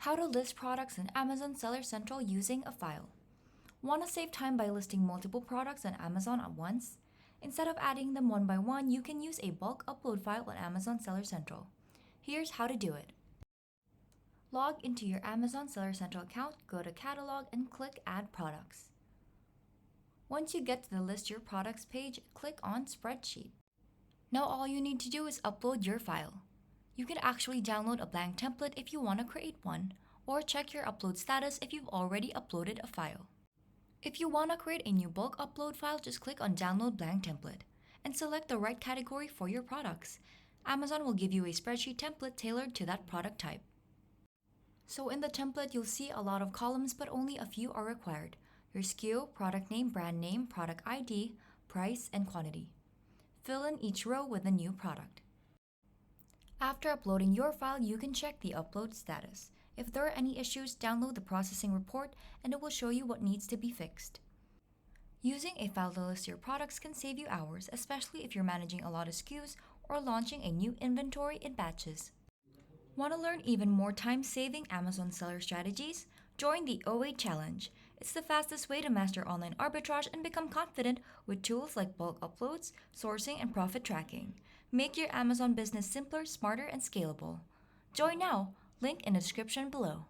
How to list products in Amazon Seller Central using a file. Want to save time by listing multiple products on Amazon at once? Instead of adding them one by one, you can use a bulk upload file on Amazon Seller Central. Here's how to do it. Log into your Amazon Seller Central account, go to Catalog and click Add Products. Once you get to the List Your Products page, click on Spreadsheet. Now all you need to do is upload your file. You can actually download a blank template if you want to create one, or check your upload status if you've already uploaded a file. If you want to create a new bulk upload file, just click on Download Blank Template and select the right category for your products. Amazon will give you a spreadsheet template tailored to that product type. So in the template, you'll see a lot of columns, but only a few are required: your SKU, product name, brand name, product ID, price, and quantity. Fill in each row with a new product. After uploading your file, you can check the upload status. If there are any issues, download the processing report and it will show you what needs to be fixed. Using a file to list your products can save you hours, especially if you're managing a lot of SKUs or launching a new inventory in batches. Want to learn even more time-saving Amazon seller strategies? Join the O8 Challenge. It's the fastest way to master online arbitrage and become confident with tools like bulk uploads, sourcing, and profit tracking. Make your Amazon business simpler, smarter, and scalable. Join now. Link in the description below.